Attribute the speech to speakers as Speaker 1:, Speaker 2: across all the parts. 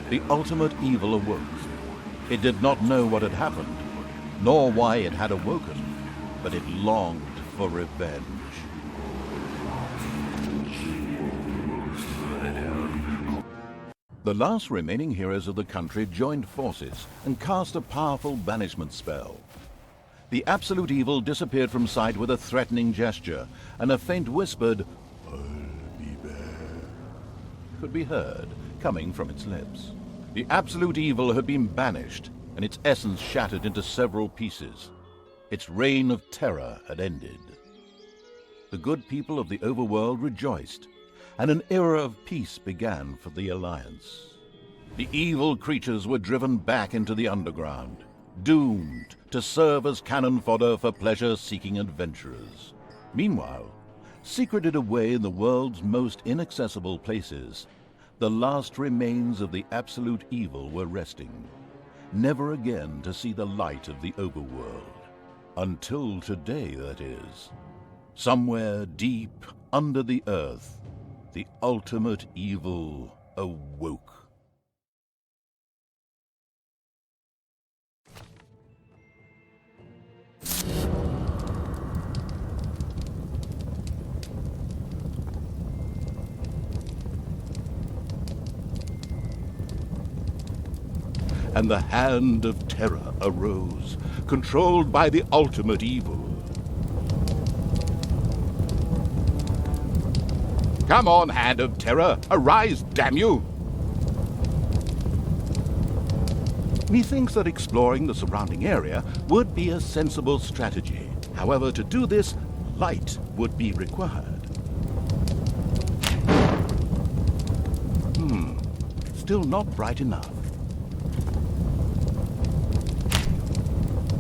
Speaker 1: The ultimate evil awoke. It did not know what had happened, nor why it had awoken, but it longed for revenge. The last remaining heroes of the country joined forces and cast a powerful banishment spell. The absolute evil disappeared from sight with a threatening gesture, and a faint whispered, "I'll be back," could be heard coming from its lips. The absolute evil had been banished, and its essence shattered into several pieces. Its reign of terror had ended. The good people of the overworld rejoiced, and an era of peace began for the Alliance. The evil creatures were driven back into the underground, doomed to serve as cannon fodder for pleasure-seeking adventurers. Meanwhile, secreted away in the world's most inaccessible places, the last remains of the absolute evil were resting, never again to see the light of the overworld. Until today, that is. Somewhere deep under the earth, the ultimate evil awoke. And the hand of terror arose, controlled by the ultimate evil. Come on, hand of terror, arise, damn you! Methinks that exploring the surrounding area would be a sensible strategy. However, to do this, light would be required. Still not bright enough.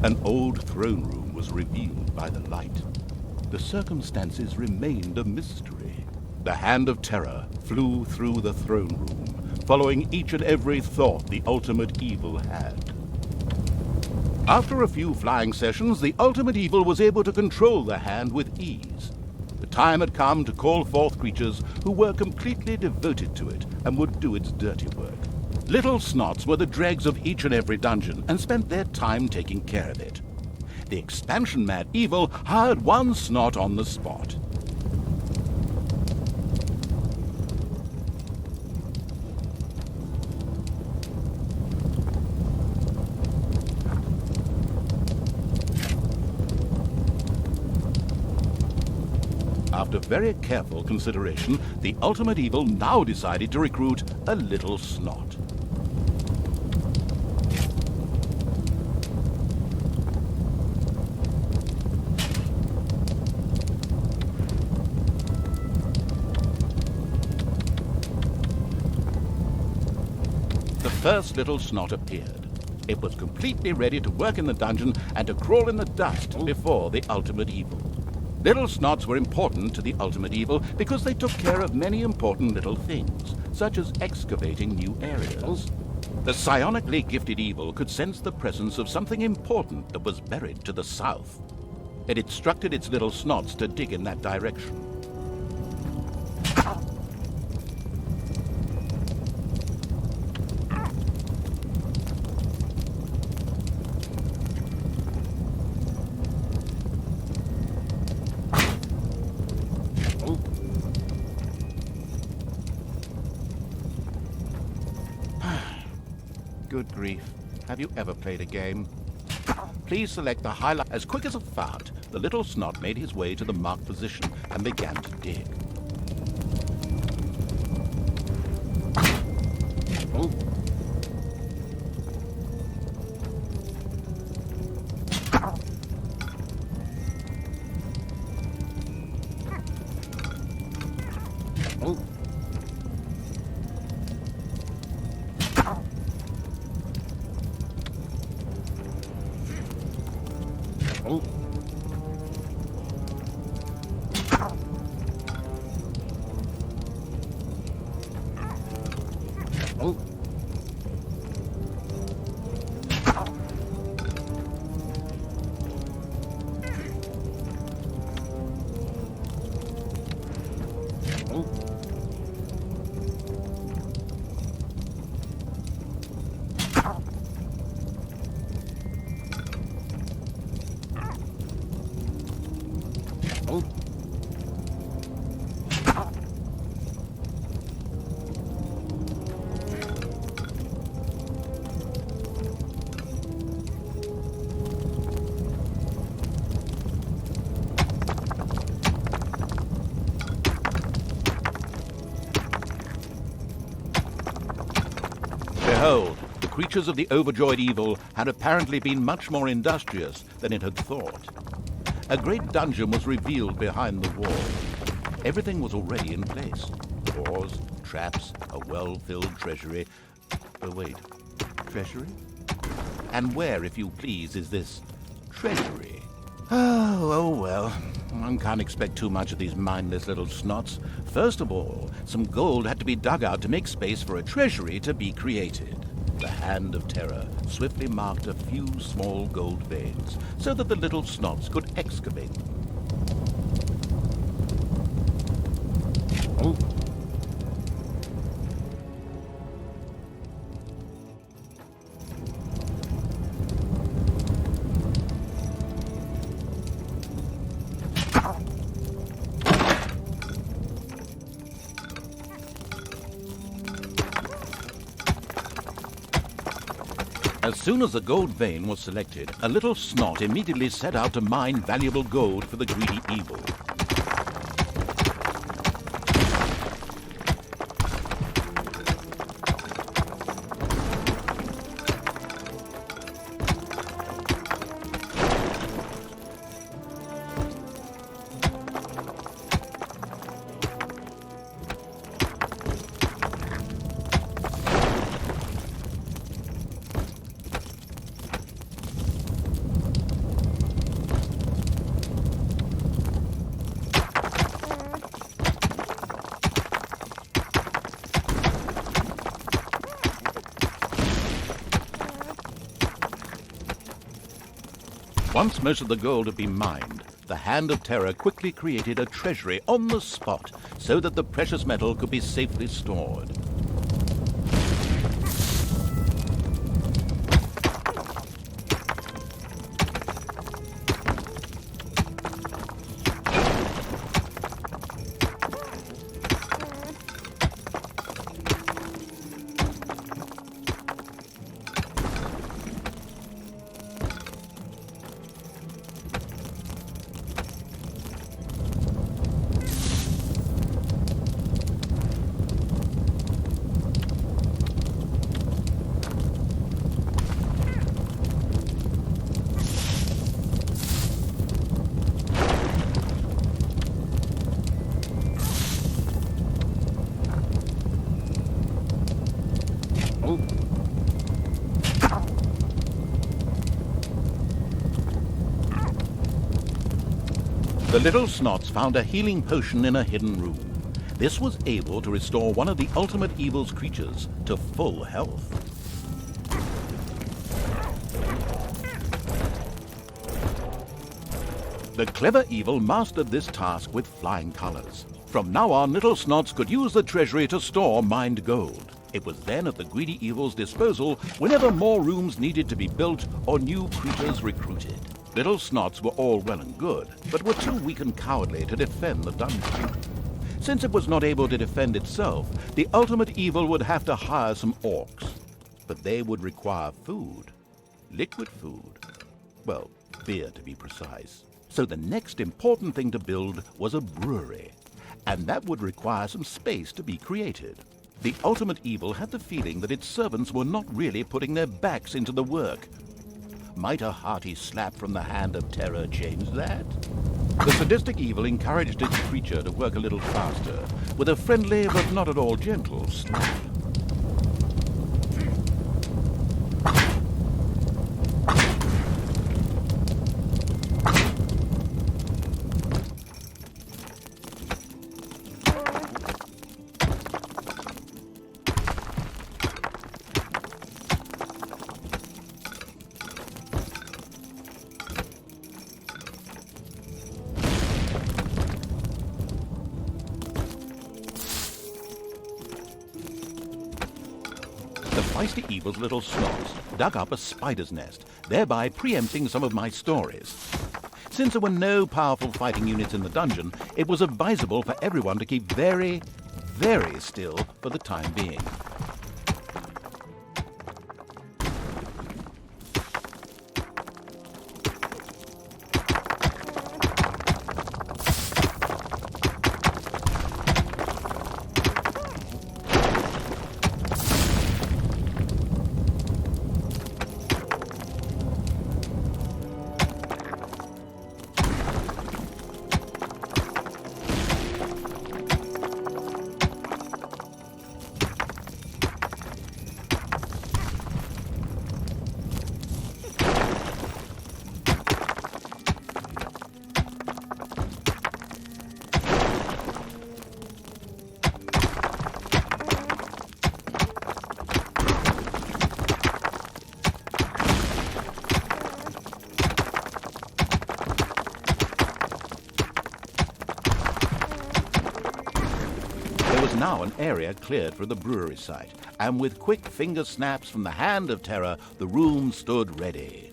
Speaker 1: An old throne room was revealed by the light. The circumstances remained a mystery. The hand of terror flew through the throne room, following each and every thought the ultimate evil had. After a few flying sessions, the ultimate evil was able to control the hand with ease. The time had come to call forth creatures who were completely devoted to it and would do its dirty work. Little snots were the dregs of each and every dungeon and spent their time taking care of it. The expansion-mad evil hired one snot on the spot. After very careful consideration, the ultimate evil now decided to recruit a little snot. The first little snot appeared. It was completely ready to work in the dungeon and to crawl in the dust before the ultimate evil. Little snots were important to the ultimate evil because they took care of many important little things, such as excavating new areas. The psionically gifted evil could sense the presence of something important that was buried to the south. It instructed its little snots to dig in that direction. Good grief. Have you ever played a game? Please select the highlight. As quick as a fart, the little snot made his way to the marked position and began to dig. Behold, the creatures of the overjoyed evil had apparently been much more industrious than it had thought. A great dungeon was revealed behind the wall. Everything was already in place. Doors, traps, a well-filled treasury. Oh, wait. Treasury? And where, if you please, is this treasury? Oh, well. One can't expect too much of these mindless little snots. First of all, some gold had to be dug out to make space for a treasury to be created. The hand of terror swiftly marked a few small gold veins so that the little snots could excavate them. Oh. As soon as the gold vein was selected, a little snot immediately set out to mine valuable gold for the greedy evil. Once most of the gold had been mined, the Hand of Terror quickly created a treasury on the spot so that the precious metal could be safely stored. The little snots found a healing potion in a hidden room. This was able to restore one of the ultimate evil's creatures to full health. The clever evil mastered this task with flying colors. From now on, little snots could use the treasury to store mined gold. It was then at the greedy evil's disposal whenever more rooms needed to be built or new creatures recruited. Little snots were all well and good, but were too weak and cowardly to defend the dungeon. Since it was not able to defend itself, the ultimate evil would have to hire some orcs. But they would require food. Liquid food. Well, beer to be precise. So the next important thing to build was a brewery. And that would require some space to be created. The ultimate evil had the feeling that its servants were not really putting their backs into the work. Might a hearty slap from the Hand of Terror change that? The sadistic evil encouraged its creature to work a little faster, with a friendly but not at all gentle slap. The feisty evil's little snots dug up a spider's nest, thereby preempting some of my stories. Since there were no powerful fighting units in the dungeon, it was advisable for everyone to keep very, very still for the time being. now an area cleared for the brewery site, and with quick finger snaps from the hand of terror, the room stood ready.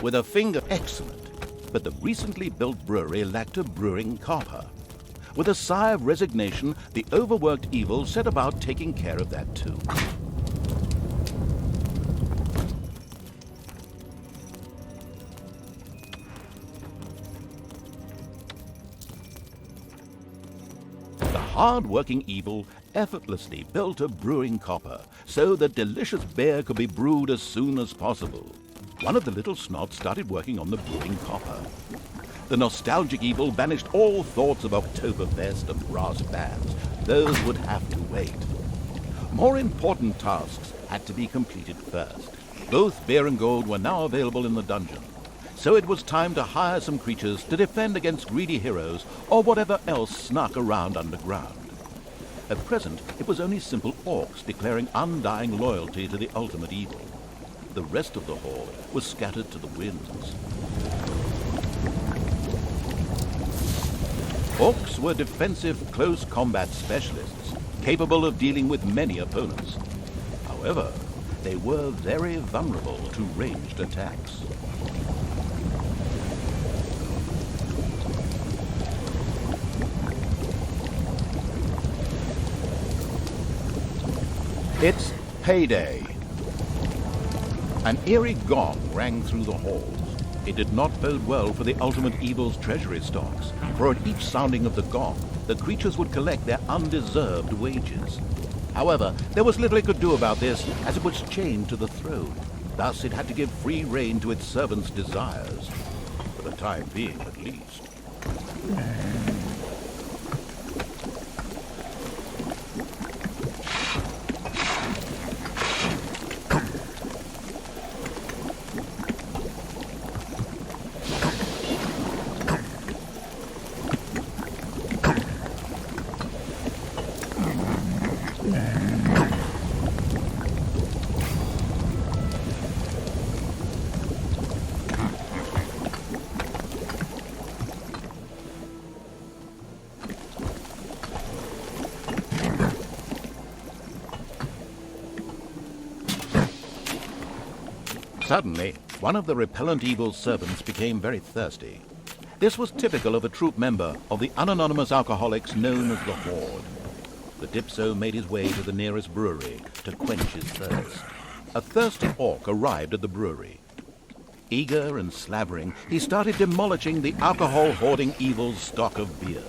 Speaker 1: With a finger, excellent. But the recently built brewery lacked a brewing copper. With a sigh of resignation, the overworked evil set about taking care of that too. The hard-working evil effortlessly built a brewing copper so that delicious beer could be brewed as soon as possible. One of the little snots started working on the brewing copper. The nostalgic evil banished all thoughts of Oktoberfest and brass bands. Those would have to wait. More important tasks had to be completed first. Both beer and gold were now available in the dungeon, so it was time to hire some creatures to defend against greedy heroes or whatever else snuck around underground. At present, it was only simple orcs declaring undying loyalty to the ultimate evil. The rest of the horde was scattered to the winds. Orcs were defensive close combat specialists, capable of dealing with many opponents. However, they were very vulnerable to ranged attacks. It's payday. An eerie gong rang through the halls. It did not bode well for the ultimate evil's treasury stocks, for at each sounding of the gong, the creatures would collect their undeserved wages. However, there was little it could do about this, as it was chained to the throne. Thus, it had to give free rein to its servants' desires, for the time being at least. Suddenly, one of the repellent evil's servants became very thirsty. This was typical of a troop member of the unanonymous alcoholics known as the Horde. The Dipso made his way to the nearest brewery to quench his thirst. A thirsty orc arrived at the brewery. Eager and slavering, he started demolishing the alcohol-hoarding evil's stock of beer.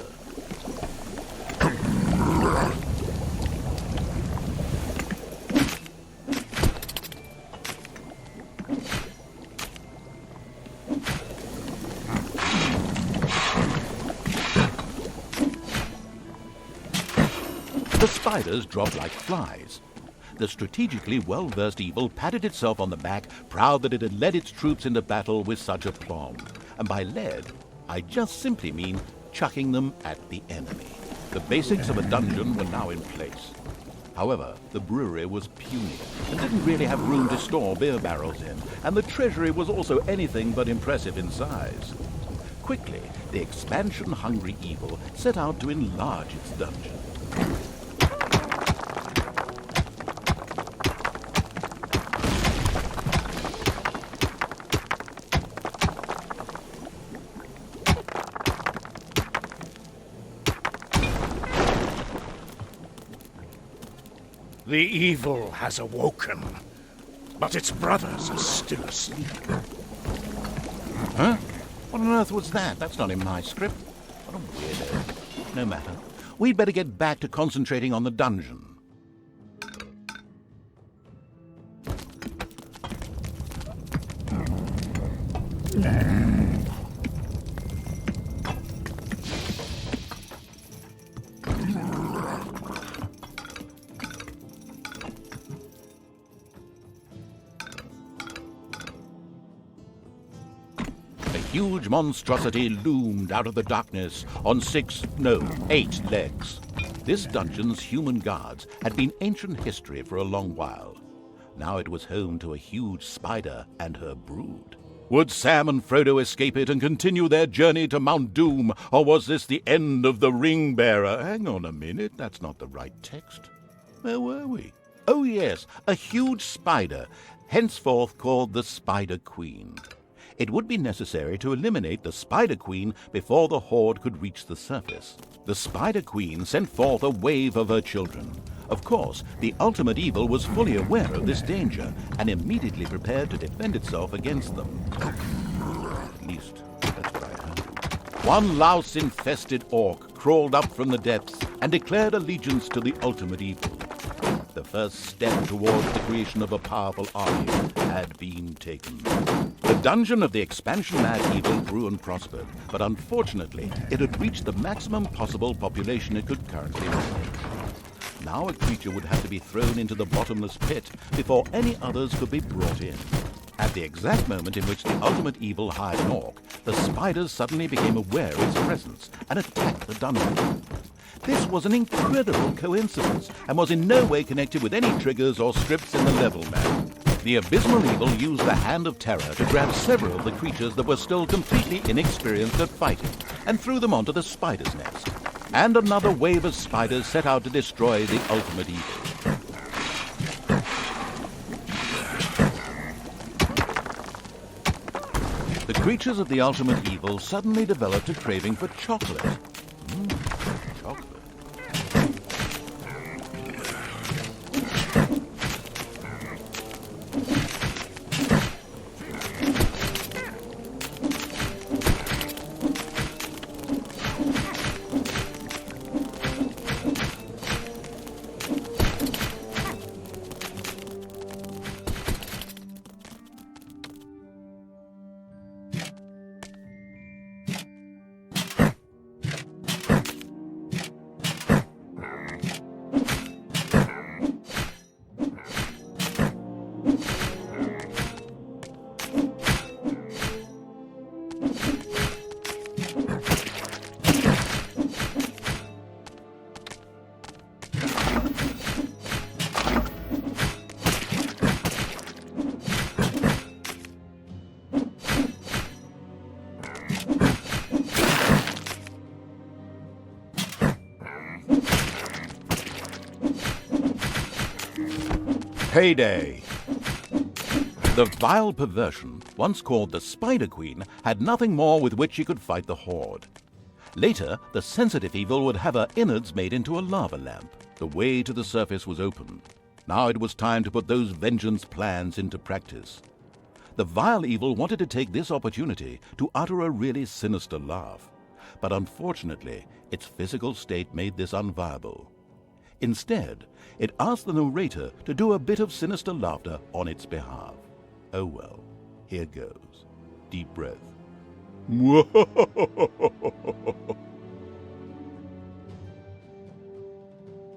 Speaker 1: The spiders dropped like flies. The strategically well-versed evil patted itself on the back, proud that it had led its troops into battle with such aplomb. And by led, I just simply mean chucking them at the enemy. The basics of a dungeon were now in place. However, the brewery was puny and didn't really have room to store beer barrels in, and the treasury was also anything but impressive in size. Quickly, the expansion-hungry evil set out to enlarge its dungeon.
Speaker 2: The evil has awoken, but its brothers are still asleep.
Speaker 1: Huh? What on earth was that? That's not in my script. What a weirdo. No matter. We'd better get back to concentrating on the dungeon. A huge monstrosity loomed out of the darkness on 8 legs. This dungeon's human guards had been ancient history for a long while. Now it was home to a huge spider and her brood. Would Sam and Frodo escape it and continue their journey to Mount Doom, or was this the end of the Ring-Bearer? Hang on a minute, that's not the right text. Where were we? Oh yes, a huge spider, henceforth called the Spider Queen. It would be necessary to eliminate the Spider Queen before the Horde could reach the surface. The Spider Queen sent forth a wave of her children. Of course, the ultimate evil was fully aware of this danger and immediately prepared to defend itself against them. At least, that's what I heard. One louse-infested orc crawled up from the depths and declared allegiance to the ultimate evil. The first step towards the creation of a powerful army had been taken. The dungeon of the expansion-mad evil grew and prospered, but unfortunately, it had reached the maximum possible population it could currently manage. Now a creature would have to be thrown into the bottomless pit before any others could be brought in. At the exact moment in which the ultimate evil hired an orc, the spiders suddenly became aware of its presence and attacked the dungeon. This was an incredible coincidence and was in no way connected with any triggers or scripts in the level map. The abysmal evil used the Hand of Terror to grab several of the creatures that were still completely inexperienced at fighting and threw them onto the spider's nest. And another wave of spiders set out to destroy the ultimate evil. The creatures of the ultimate evil suddenly developed a craving for chocolate. Chocolate. Payday! The vile perversion, once called the Spider Queen, had nothing more with which she could fight the Horde. Later, the sensitive evil would have her innards made into a lava lamp. The way to the surface was open. Now it was time to put those vengeance plans into practice. The vile evil wanted to take this opportunity to utter a really sinister laugh. But unfortunately, its physical state made this unviable. Instead, it asked the narrator to do a bit of sinister laughter on its behalf. Oh well, here goes. Deep breath.